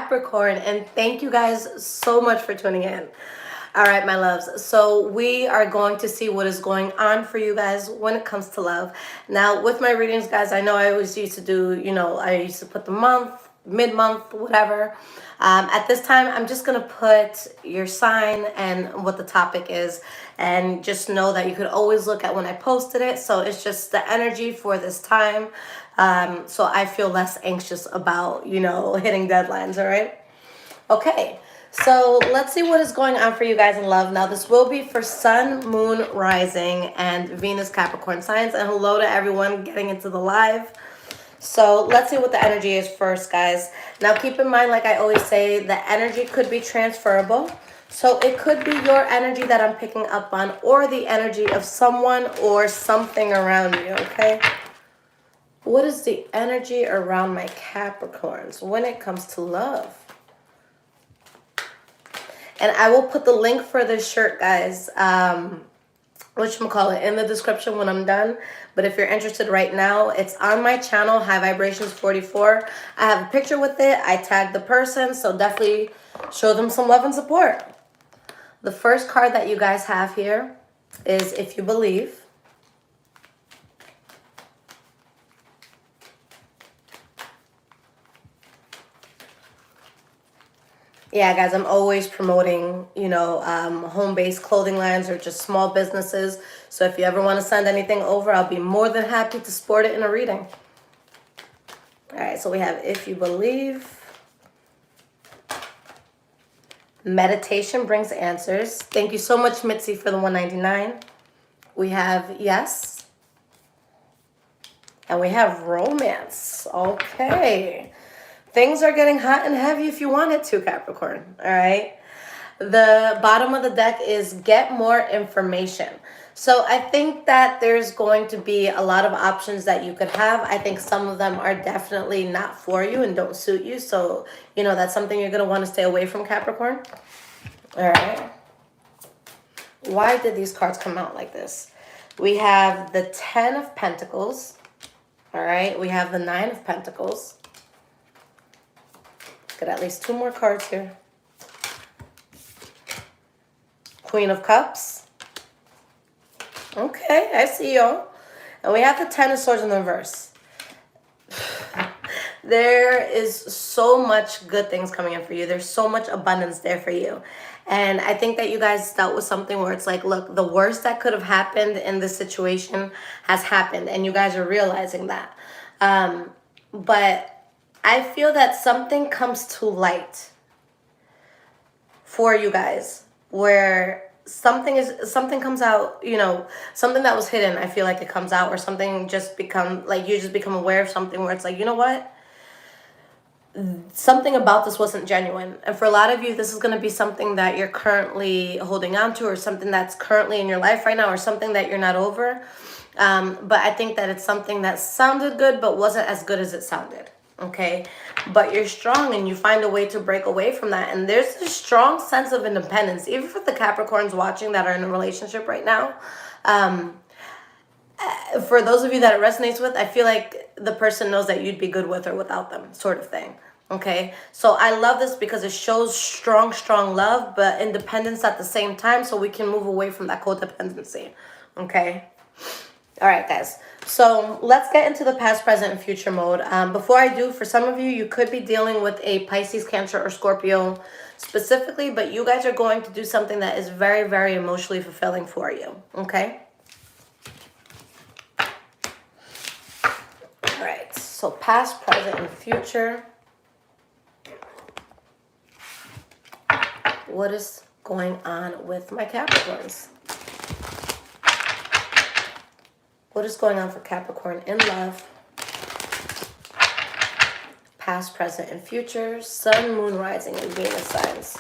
Capricorn, and thank you guys so much for tuning in. All right, my loves. So we are going to see what is going on for you guys when it comes to love. Now, with my readings, guys, I know I always used to do, I used to put the month, mid-month, whatever. At this time, I'm just going to put your sign and what the topic is. And just know that you could always look at when I posted it. So it's just the energy for this time. So I feel less anxious about, hitting deadlines, all right? Okay, so let's see what is going on for you guys in love. Now, this will be for Sun, Moon, Rising, and Venus Capricorn signs. And hello to everyone getting into the live. So let's see what the energy is first, guys. Now, keep in mind, like I always say, the energy could be transferable. So it could be your energy that I'm picking up on, or the energy of someone or something around you, okay? What is the energy around my Capricorns when it comes to love? And I will put the link for this shirt, guys, whatchamacallit, in the description when I'm done. But if you're interested right now, it's on my channel, High Vibrations 44. I have a picture with it. I tagged the person, so definitely show them some love and support. The first card that you guys have here is If You Believe. Yeah, guys, I'm always promoting, home-based clothing lines or just small businesses. So if you ever want to send anything over, I'll be more than happy to sport it in a reading. All right, so we have If You Believe. Meditation brings answers. Thank you so much, Mitzi, for the $1.99. We have Yes. And we have Romance. Okay. Things are getting hot and heavy if you want it to, Capricorn. All right. The bottom of the deck is Get More Information. So I think that there's going to be a lot of options that you could have. I think some of them are definitely not for you and don't suit you. So, that's something you're going to want to stay away from, Capricorn. All right. Why did these cards come out like this? We have the 10 of Pentacles. All right. We have the 9 of Pentacles. Got at least 2 more cards here. Queen of Cups. Okay, I see y'all. And we have the 10 of Swords in the reverse. There is so much good things coming in for you. There's so much abundance there for you. And I think that you guys dealt with something where it's like, look, the worst that could have happened in this situation has happened. And you guys are realizing that. But I feel that something comes to light for you guys where something comes out, something that was hidden. I feel like it comes out, or something just you just become aware of something where it's like, you know what? Something about this wasn't genuine. And for a lot of you, this is going to be something that you're currently holding on to, or something that's currently in your life right now, or something that you're not over. But I think that it's something that sounded good, but wasn't as good as it sounded. Okay, but you're strong and you find a way to break away from that. And there's a strong sense of independence, even for the Capricorns watching that are in a relationship right now. For those of you that it resonates with, I feel like the person knows that you'd be good with or without them, sort of thing. Okay, so I love this because it shows strong love, but independence at the same time, so we can move away from that codependency. Okay. All right, guys. So let's get into the past, present, and future mode. Before I do, for some of you, you could be dealing with a Pisces, Cancer, or Scorpio specifically, but you guys are going to do something that is very, very emotionally fulfilling for you. Okay? All right. So past, present, and future. What is going on with my Capricorns? What is going on for Capricorn in love? Past, present, and future. Sun, Moon, Rising, and Venus signs.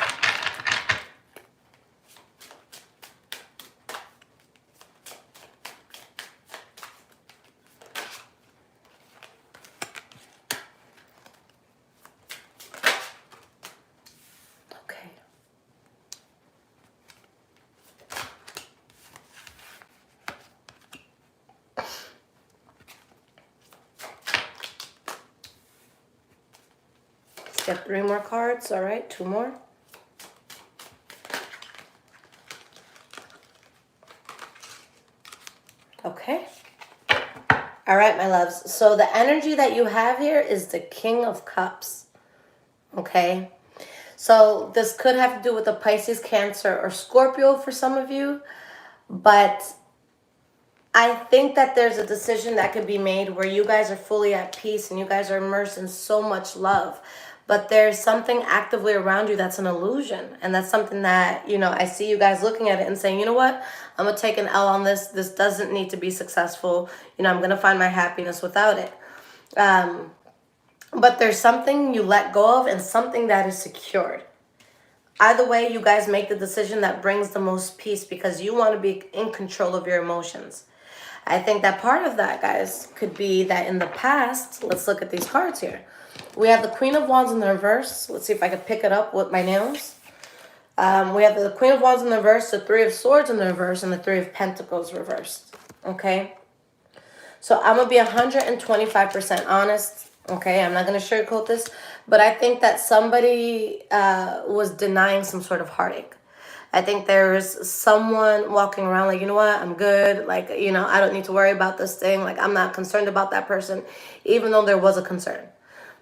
Okay. get 3 more cards. All right, 2 more. Okay. All right, my loves. So the energy that you have here is the King of Cups. Okay. So this could have to do with the Pisces, Cancer, or Scorpio for some of you. But I think that there's a decision that could be made where you guys are fully at peace and you guys are immersed in so much love. But there's something actively around you that's an illusion. And that's something that, you know, I see you guys looking at it and saying, you know what? I'm going to take an L on this. This doesn't need to be successful. You know, I'm going to find my happiness without it. But there's something you let go of and something that is secured. Either way, you guys make the decision that brings the most peace because you want to be in control of your emotions. I think that part of that, guys, could be that in the past, let's look at these cards here. We have the Queen of Wands in the reverse. Let's see if I can pick it up with my nails. We have the Queen of Wands in the reverse, the Three of Swords in the reverse, and the Three of Pentacles reversed. Okay? So I'm going to be 125% honest. Okay? I'm not going to sugarcoat this. But I think that somebody was denying some sort of heartache. I think there's someone walking around like, you know what, I'm good. Like, you know, I don't need to worry about this thing. Like, I'm not concerned about that person, even though there was a concern.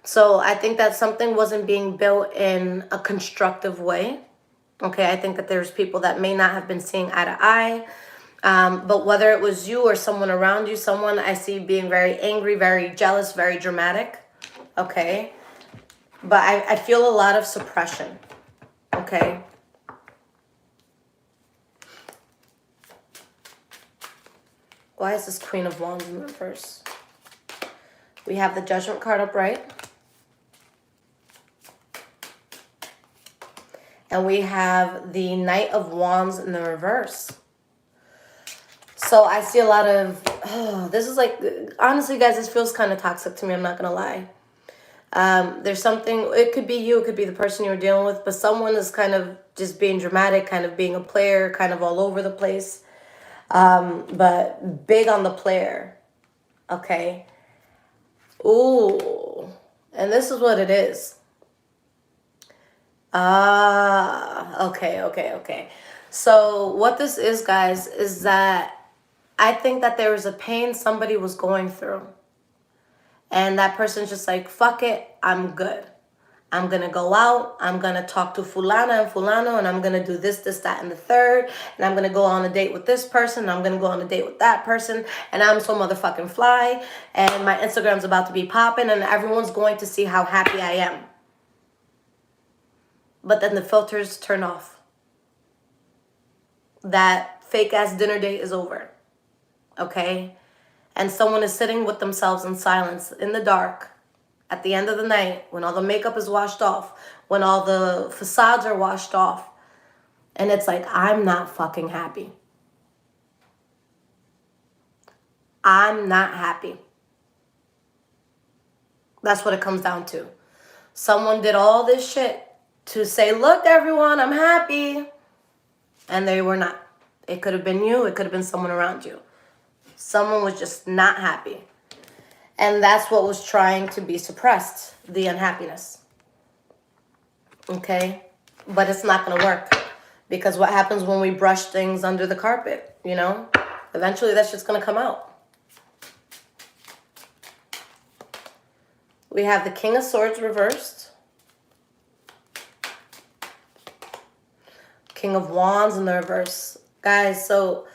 So I think that something wasn't being built in a constructive way. Okay, I think that there's people that may not have been seeing eye to eye. But whether it was you or someone around you, someone I see being very angry, very jealous, very dramatic. Okay. But I feel a lot of suppression. Okay. Why is this Queen of Wands in reverse? We have the Judgment card upright. And we have the Knight of Wands in the reverse. So I see a lot of, this is like, honestly, guys, this feels kind of toxic to me. I'm not going to lie. There's something, it could be you, it could be the person you're dealing with, but someone is kind of just being dramatic, kind of being a player, kind of all over the place. But big on the player. Okay. Ooh. And this is what it is. Okay. So what this is, guys, is that I think that there was a pain somebody was going through. And that person's just like, fuck it, I'm good. I'm going to go out, I'm going to talk to fulana and fulano, and I'm going to do this, that, and the third. And I'm going to go on a date with this person, and I'm going to go on a date with that person. And I'm so motherfucking fly. And my Instagram's about to be popping, and everyone's going to see how happy I am. But then the filters turn off. That fake-ass dinner date is over. Okay? And someone is sitting with themselves in silence, in the dark, at the end of the night, when all the makeup is washed off, when all the facades are washed off. And it's like, I'm not fucking happy. I'm not happy. That's what it comes down to. Someone did all this shit to say, look, everyone, I'm happy. And they were not. It could have been you. It could have been someone around you. Someone was just not happy. And that's what was trying to be suppressed, the unhappiness. Okay? But it's not going to work. Because what happens when we brush things under the carpet, you know? Eventually that shit's going to come out. We have the King of Swords reversed. King of Wands in the reverse. Guys, so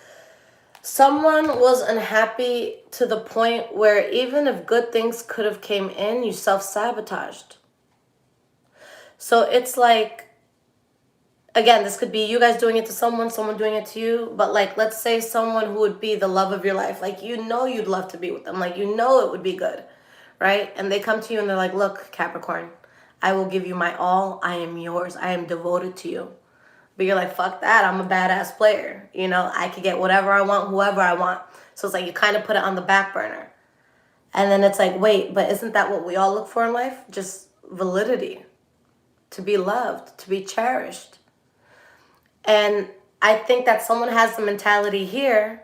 someone was unhappy to the point where even if good things could have came in, you self-sabotaged. So it's like, again, this could be you guys doing it to someone, someone doing it to you. But like, let's say someone who would be the love of your life. Like, you know you'd love to be with them. Like, you know it would be good, right? And they come to you and they're like, look, Capricorn, I will give you my all. I am yours. I am devoted to you. But you're like, fuck that. I'm a badass player. You know, I could get whatever I want, whoever I want. So it's like you kind of put it on the back burner. And then it's like, wait, but isn't that what we all look for in life? Just validity. To be loved. To be cherished. And I think that someone has the mentality here,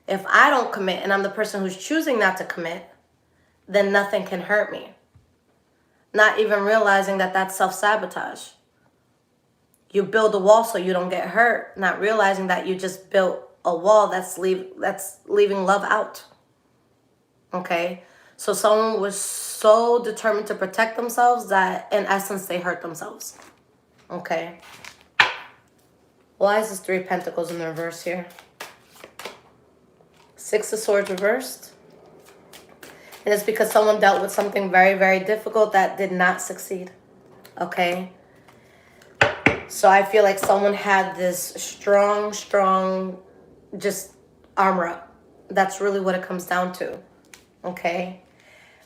if I don't commit and I'm the person who's choosing not to commit, then nothing can hurt me. not even realizing that that's self-sabotage. You build a wall so you don't get hurt, not realizing that you just built a wall that's leaving love out. Okay? So someone was so determined to protect themselves that in essence they hurt themselves. Okay? Why is this 3 of Pentacles in the reverse here? 6 of Swords reversed. And it's because someone dealt with something very, very difficult that did not succeed. Okay? So I feel like someone had this strong, just armor up. That's really what it comes down to. Okay?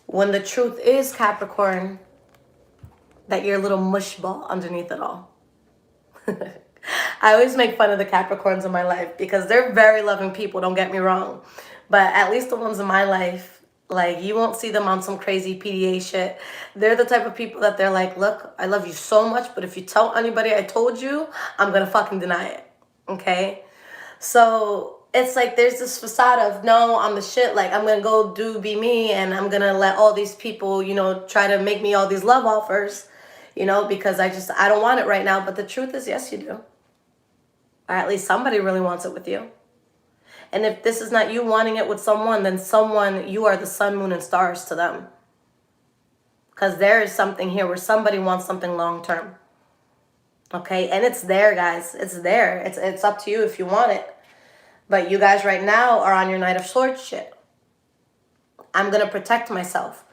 When the truth is, Capricorn, that you're a little mush ball underneath it all. I always make fun of the Capricorns in my life because they're very loving people, don't get me wrong. But at least the ones in my life, like, you won't see them on some crazy PDA shit. They're the type of people that they're like, look, I love you so much, but if you tell anybody I told you, I'm gonna fucking deny it. Okay? So it's like there's this facade of, no, I'm the shit, like, I'm gonna go be me, and I'm gonna let all these people, you know, try to make me all these love offers, you know, because I don't want it right now. But the truth is, yes, you do. Or at least somebody really wants it with you. And if this is not you wanting it with someone, then you are the sun, moon, and stars to them. Because there is something here where somebody wants something long term. Okay? And it's there, guys. It's there. It's up to you if you want it. But you guys right now are on your Knight of Swords shit. I'm going to protect myself.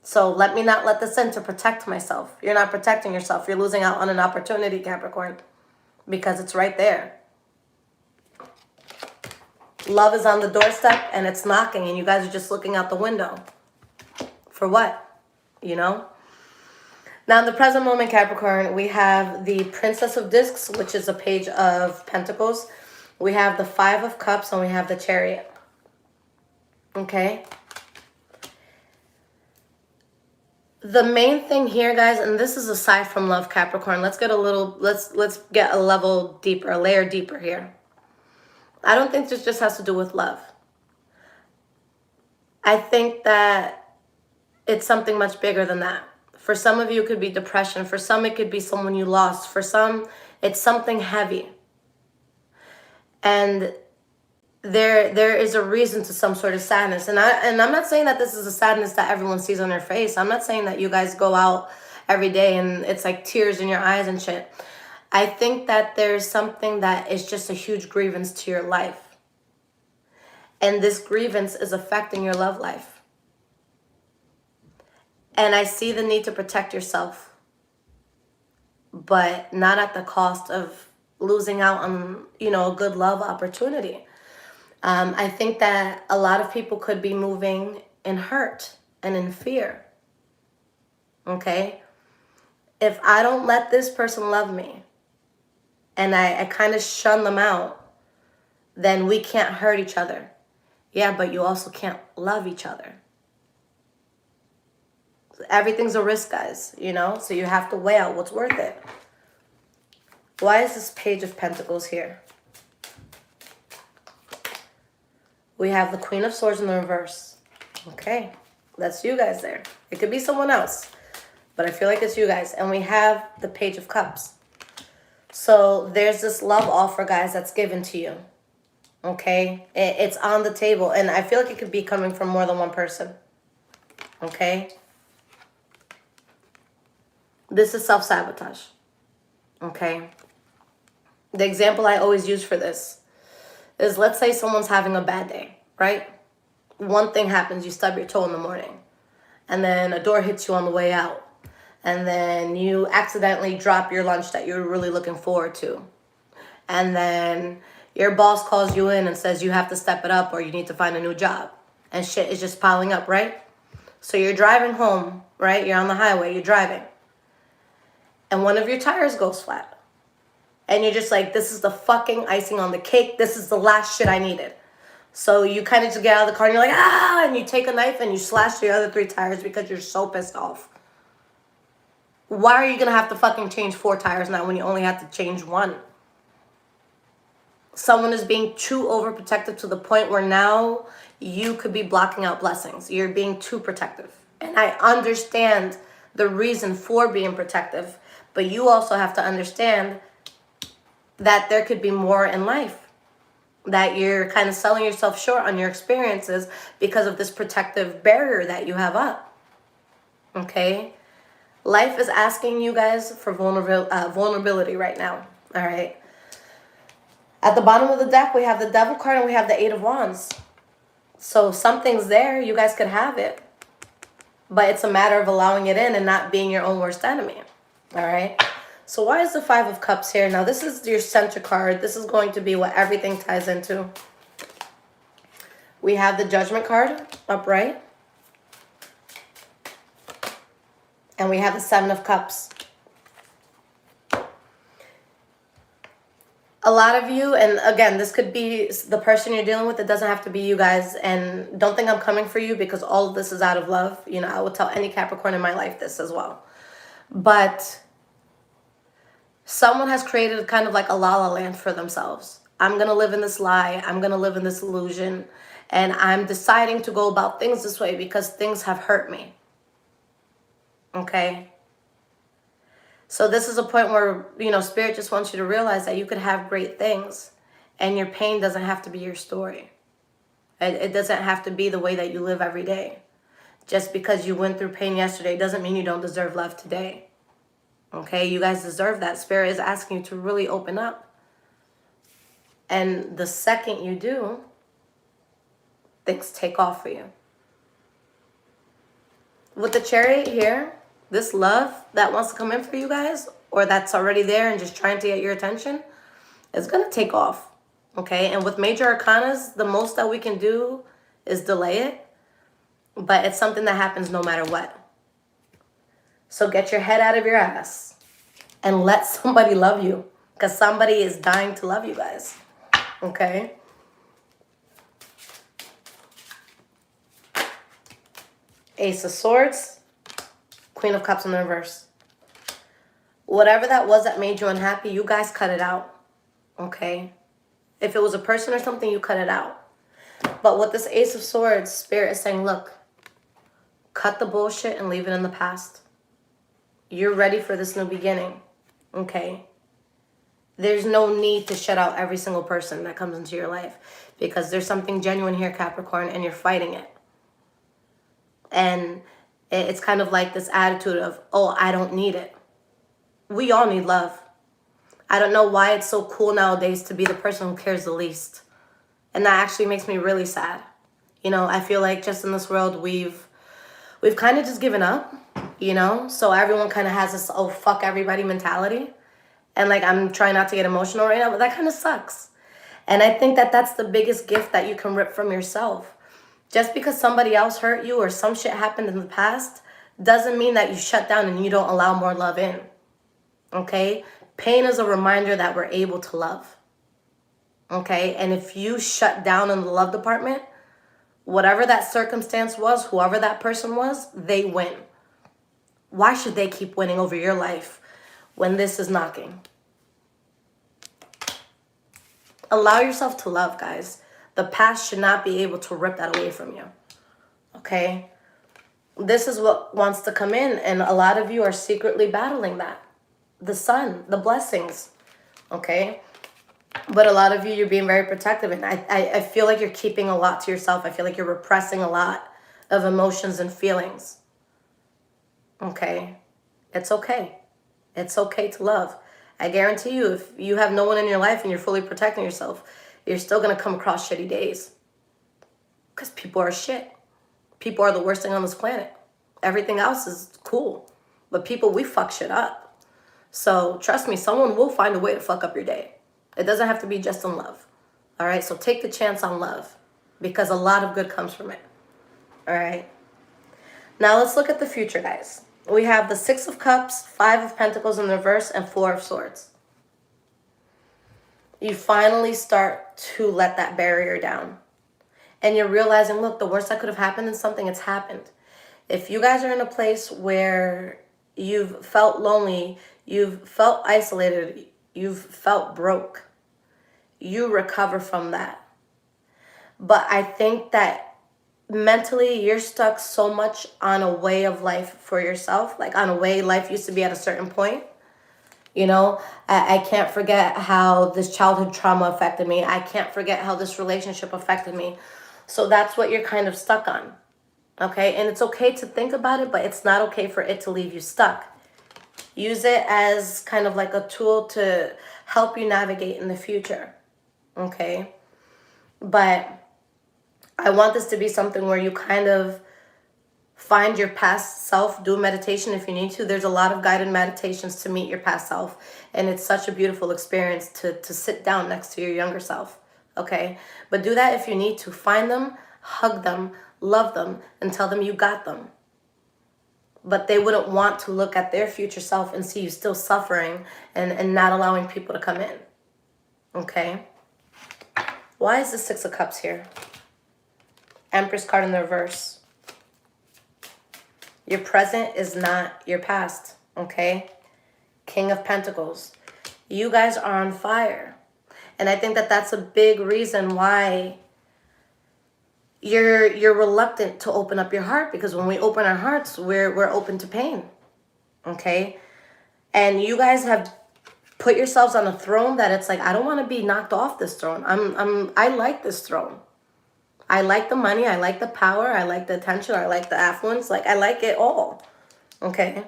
So let me not let this in to protect myself. You're not protecting yourself. You're losing out on an opportunity, Capricorn. Because it's right there. Love is on the doorstep and it's knocking, and you guys are just looking out the window. For what? You know? Now, in the present moment, Capricorn, we have the Princess of Discs, which is a Page of Pentacles. We have the 5 of Cups, and we have the Chariot. Okay? The main thing here, guys, and this is aside from love, Capricorn. Let's get a level deeper, a layer deeper here. I don't think this just has to do with love. I think that it's something much bigger than that. For some of you, it could be depression. For some, it could be someone you lost. For some, it's something heavy. And there is a reason to some sort of sadness. And I'm not saying that this is a sadness that everyone sees on their face. I'm not saying that you guys go out every day and it's like tears in your eyes and shit. I think that there's something that is just a huge grievance to your life. And this grievance is affecting your love life. And I see the need to protect yourself, but not at the cost of losing out on, you know, a good love opportunity. I think that a lot of people could be moving in hurt and in fear. Okay? If I don't let this person love me, and I kind of shun them out, then we can't hurt each other. Yeah, but you also can't love each other. Everything's a risk, guys, you know? So you have to weigh out what's worth it. Why is this Page of Pentacles here? We have the Queen of Swords in the reverse. Okay, that's you guys there. It could be someone else, but I feel like it's you guys. And we have the Page of Cups. So there's this love offer, guys, that's given to you. Okay? It's on the table. And I feel like it could be coming from more than one person. Okay? This is self-sabotage. Okay? The example I always use for this is, let's say someone's having a bad day, right? One thing happens, you stub your toe in the morning. And then a door hits you on the way out. And then you accidentally drop your lunch that you're really looking forward to. And then your boss calls you in and says you have to step it up or you need to find a new job. And shit is just piling up, right? So you're driving home, right? You're on the highway, you're driving. And one of your tires goes flat. And you're just like, this is the fucking icing on the cake. This is the last shit I needed. So you kind of just get out of the car and you're like, ah! And you take a knife and you slash the other 3 tires because you're so pissed off. Why are you going to have to fucking change 4 tires now when you only have to change 1? Someone is being too overprotective to the point where now you could be blocking out blessings. You're being too protective. And I understand the reason for being protective. But you also have to understand that there could be more in life, that you're kind of selling yourself short on your experiences because of this protective barrier that you have up. Okay? Life is asking you guys for vulnerability right now. All right? At the bottom of the deck, we have the Devil card and we have the Eight of Wands. So something's there. You guys could have it. But it's a matter of allowing it in and not being your own worst enemy. All right? So why is the Five of Cups here? Now, this is your center card. This is going to be what everything ties into. We have the Judgment card upright. And we have the Seven of Cups. A lot of you, and again, this could be the person you're dealing with. It doesn't have to be you guys. And don't think I'm coming for you because all of this is out of love. You know, I will tell any Capricorn in my life this as well. But someone has created kind of like a la-la land for themselves. I'm going to live in this lie. I'm going to live in this illusion. And I'm deciding to go about things this way because things have hurt me. Okay? So this is a point where, you know, Spirit just wants you to realize that you could have great things and your pain doesn't have to be your story. It doesn't have to be the way that you live every day. Just because you went through pain yesterday doesn't mean you don't deserve love today. Okay? You guys deserve that. Spirit is asking you to really open up. And the second you do, things take off for you. With the Chariot here, this love that wants to come in for you guys, or that's already there and just trying to get your attention, is going to take off. Okay? And with major arcanas, the most that we can do is delay it. But it's something that happens no matter what. So get your head out of your ass and let somebody love you. Because somebody is dying to love you guys. Okay? Ace of Swords. Queen of Cups in the reverse. Whatever that was that made you unhappy, you guys cut it out. Okay? If it was a person or something, you cut it out. But with this Ace of Swords, Spirit is saying, look, cut the bullshit and leave it in the past. You're ready for this new beginning. Okay? There's no need to shut out every single person that comes into your life because there's something genuine here, Capricorn, and you're fighting it. And it's kind of like this attitude of, oh, I don't need it. We all need love. I don't know why it's so cool nowadays to be the person who cares the least. And that actually makes me really sad. You know, I feel like just in this world, we've kind of just given up, you know? So everyone kind of has this, oh, fuck everybody mentality. And like, I'm trying not to get emotional right now, but that kind of sucks. And I think that that's the biggest gift that you can rip from yourself. Just because somebody else hurt you or some shit happened in the past doesn't mean that you shut down and you don't allow more love in. Okay? Pain is a reminder that we're able to love. Okay? And if you shut down in the love department, whatever that circumstance was, whoever that person was, they win. Why should they keep winning over your life when this is knocking? Allow yourself to love, guys. The past should not be able to rip that away from you. Okay? This is what wants to come in, and a lot of you are secretly battling that. The sun, the blessings. Okay? But a lot of you, you're being very protective, and I feel like you're keeping a lot to yourself. I feel like you're repressing a lot of emotions and feelings. Okay? It's okay. It's okay to love. I guarantee you, if you have no one in your life and you're fully protecting yourself, you're still going to come across shitty days. Because people are shit. People are the worst thing on this planet. Everything else is cool. But people, we fuck shit up. So trust me, someone will find a way to fuck up your day. It doesn't have to be just in love. All right? So take the chance on love. Because a lot of good comes from it. All right? Now let's look at the future, guys. We have the Six of Cups, Five of Pentacles in the reverse, and Four of Swords. You finally start to let that barrier down. And you're realizing, look, the worst that could have happened in something, it's happened. If you guys are in a place where you've felt lonely, you've felt isolated, you've felt broke, you recover from that. But I think that mentally you're stuck so much on a way of life for yourself, like on a way life used to be at a certain point. You know, I can't forget how this childhood trauma affected me. I can't forget how this relationship affected me. So that's what you're kind of stuck on. Okay, and it's okay to think about it, but it's not okay for it to leave you stuck. Use it as kind of like a tool to help you navigate in the future. Okay, but I want this to be something where you kind of find your past self, do meditation if you need to. There's a lot of guided meditations to meet your past self, and it's such a beautiful experience to sit down next to your younger self. Okay, but do that if you need to. Find them, hug them, love them, and tell them you got them. But they wouldn't want to look at their future self and see you still suffering and not allowing people to come in. Okay, why is the Six of Cups here? Empress card in the reverse. Your present is not your past, okay? King of Pentacles. You guys are on fire. And I think that that's a big reason why you're reluctant to open up your heart, because when we open our hearts, we're open to pain, okay? And you guys have put yourselves on a throne that it's like, I don't want to be knocked off this throne. I like this throne. I like the money, I like the power, I like the attention, I like the affluence, like I like it all, okay?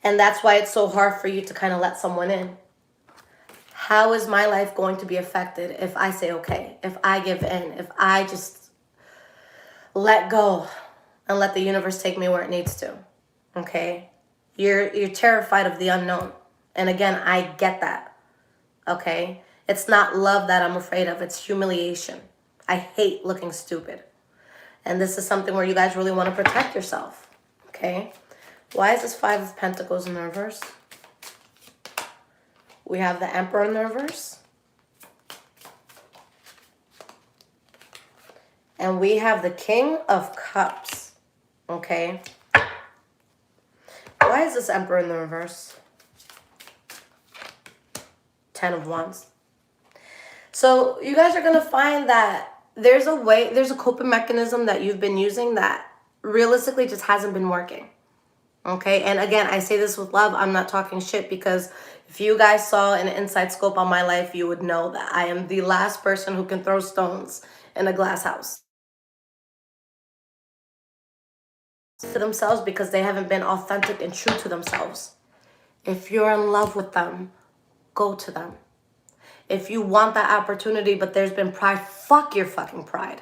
And that's why it's so hard for you to kind of let someone in. How is my life going to be affected if I say okay, if I give in, if I just let go and let the universe take me where it needs to, okay? You're terrified of the unknown. And again, I get that. Okay? It's not love that I'm afraid of. It's humiliation. I hate looking stupid. And this is something where you guys really want to protect yourself. Okay? Why is this Five of Pentacles in the reverse? We have the Emperor in the reverse. And we have the King of Cups. Okay? Why is this Emperor in the reverse? Ten of Wands. So you guys are going to find that there's a way, there's a coping mechanism that you've been using that realistically just hasn't been working. Okay? And again, I say this with love. I'm not talking shit, because if you guys saw an inside scope on my life, you would know that I am the last person who can throw stones in a glass house to themselves because they haven't been authentic and true to themselves. If you're in love with them, go to them. If you want that opportunity, but there's been pride, fuck your fucking pride.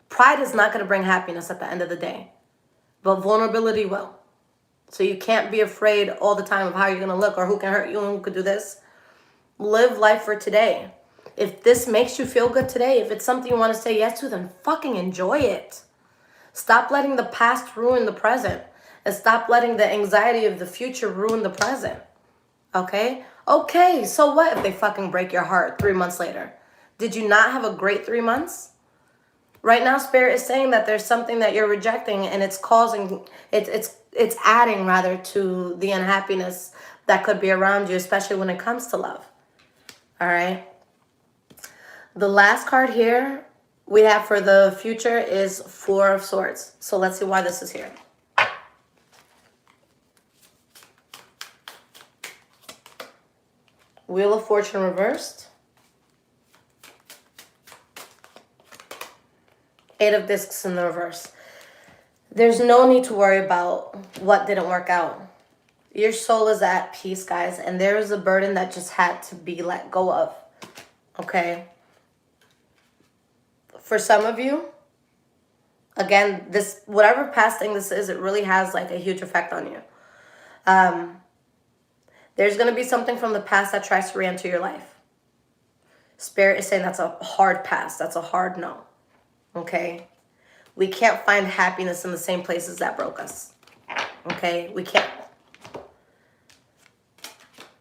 Pride is not going to bring happiness at the end of the day, but vulnerability will. So you can't be afraid all the time of how you're going to look or who can hurt you and who could do this. Live life for today. If this makes you feel good today, if it's something you want to say yes to, then fucking enjoy it. Stop letting the past ruin the present, and stop letting the anxiety of the future ruin the present. Okay? Okay, so what if they fucking break your heart 3 months later? Did you not have a great 3 months? Right now, Spirit is saying that there's something that you're rejecting, and it's causing, it's adding rather to the unhappiness that could be around you, especially when it comes to love. All right? The last card here we have for the future is Four of Swords. So let's see why this is here. Wheel of Fortune reversed. Eight of Discs in the reverse. There's no need to worry about what didn't work out. Your soul is at peace, guys, and there is a burden that just had to be let go of. Okay? For some of you, again, this, whatever past thing this is, it really has like a huge effect on you. There's going to be something from the past that tries to re-enter your life. Spirit is saying that's a hard pass. That's a hard no. Okay? We can't find happiness in the same places that broke us. Okay? We can't.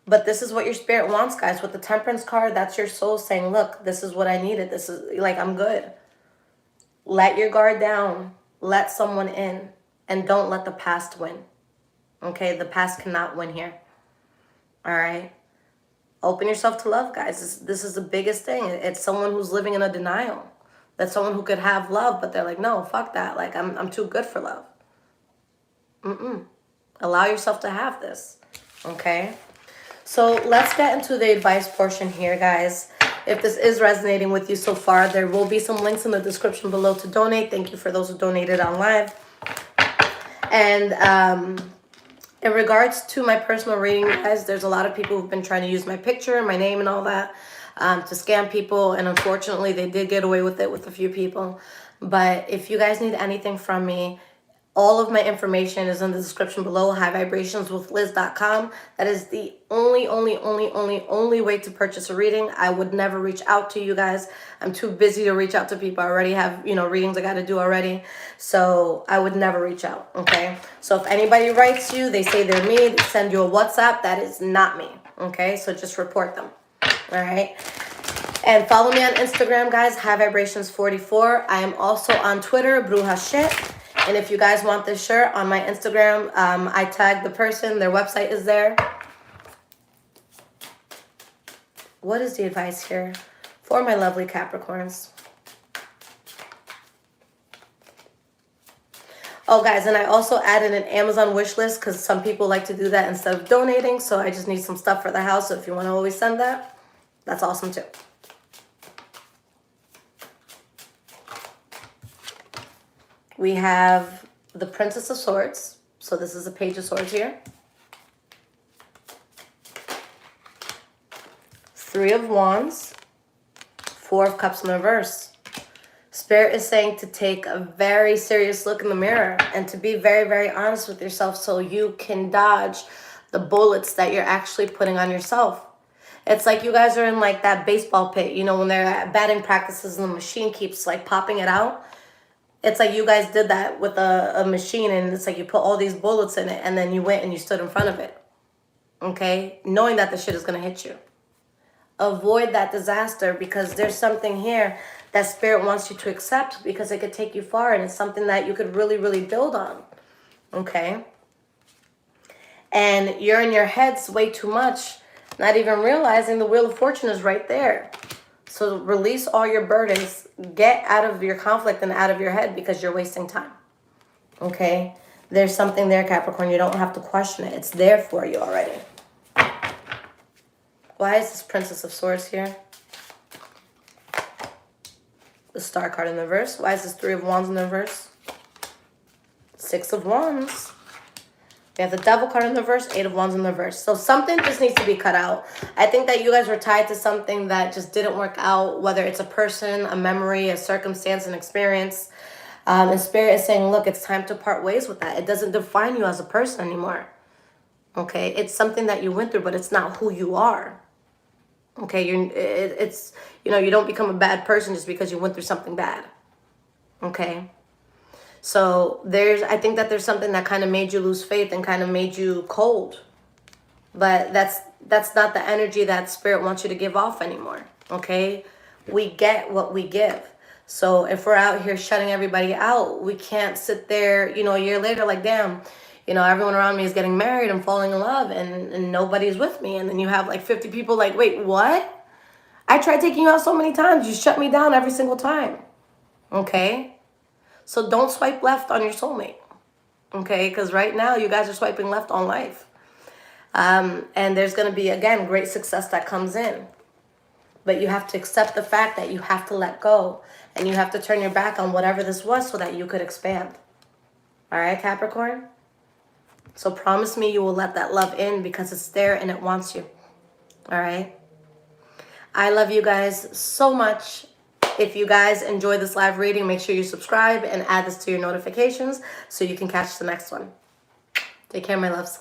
But this is what your spirit wants, guys. With the Temperance card, that's your soul saying, look, this is what I needed. This is, like, I'm good. Let your guard down. Let someone in. And don't let the past win. Okay? The past cannot win here. All right? Open yourself to love, guys. This is the biggest thing. It's someone who's living in a denial. That's someone who could have love, but they're like, no, fuck that. Like, I'm too good for love. Allow yourself to have this, okay? So let's get into the advice portion here, guys. If this is resonating with you so far, there will be some links in the description below to donate. Thank you for those who donated on live. And in regards to my personal reading, guys, there's a lot of people who've been trying to use my picture, my name, and all that to scam people. And unfortunately, they did get away with it with a few people. But if you guys need anything from me, all of my information is in the description below, highvibrationswithliz.com. That is the only way to purchase a reading. I would never reach out to you guys. I'm too busy to reach out to people. I already have, readings I got to do already. So I would never reach out, okay? So if anybody writes you, they say they're me, they send you a WhatsApp, that is not me, okay? So just report them, all right? And follow me on Instagram, guys, highvibrations44. I am also on Twitter, Bruja Shit. And if you guys want this shirt on my Instagram, I tagged the person. Their website is there. What is the advice here for my lovely Capricorns? Oh, guys, and I also added an Amazon wish list because some people like to do that instead of donating. So I just need some stuff for the house. So if you want to always send that, that's awesome too. We have the Princess of Swords. So this is a Page of Swords here. Three of Wands. Four of Cups in reverse. Spirit is saying to take a very serious look in the mirror and to be very, very honest with yourself so you can dodge the bullets that you're actually putting on yourself. It's like you guys are in like that baseball pit, when they're at batting practices and the machine keeps like popping it out. It's like you guys did that with a machine, and it's like you put all these bullets in it, and then you went and you stood in front of it, okay? Knowing that the shit is going to hit you. Avoid that disaster because there's something here that Spirit wants you to accept because it could take you far, and it's something that you could really, really build on, okay? And you're in your heads way too much, not even realizing the Wheel of Fortune is right there. So release all your burdens. Get out of your conflict and out of your head because you're wasting time. Okay? There's something there, Capricorn. You don't have to question it. It's there for you already. Why is this Princess of Swords here? The Star card in the reverse. Why is this Three of Wands in the reverse? Six of Wands. We have the Devil card in the reverse, Eight of Wands in the reverse. So something just needs to be cut out. I think that you guys were tied to something that just didn't work out, whether it's a person, a memory, a circumstance, an experience. And Spirit is saying, look, it's time to part ways with that. It doesn't define you as a person anymore. Okay? It's something that you went through, but it's not who you are. Okay? You don't become a bad person just because you went through something bad. Okay? So I think that there's something that kind of made you lose faith and kind of made you cold. But that's not the energy that Spirit wants you to give off anymore, okay? We get what we give. So if we're out here shutting everybody out, we can't sit there, a year later like, damn, everyone around me is getting married and falling in love and nobody's with me. And then you have like 50 people like, wait, what? I tried taking you out so many times. You shut me down every single time, okay? So don't swipe left on your soulmate, okay? Because right now you guys are swiping left on life. And there's going to be, again, great success that comes in. But you have to accept the fact that you have to let go. And you have to turn your back on whatever this was so that you could expand. All right, Capricorn? So promise me you will let that love in because it's there and it wants you. All right? I love you guys so much. If you guys enjoyed this live reading, make sure you subscribe and add this to your notifications so you can catch the next one. Take care, my loves.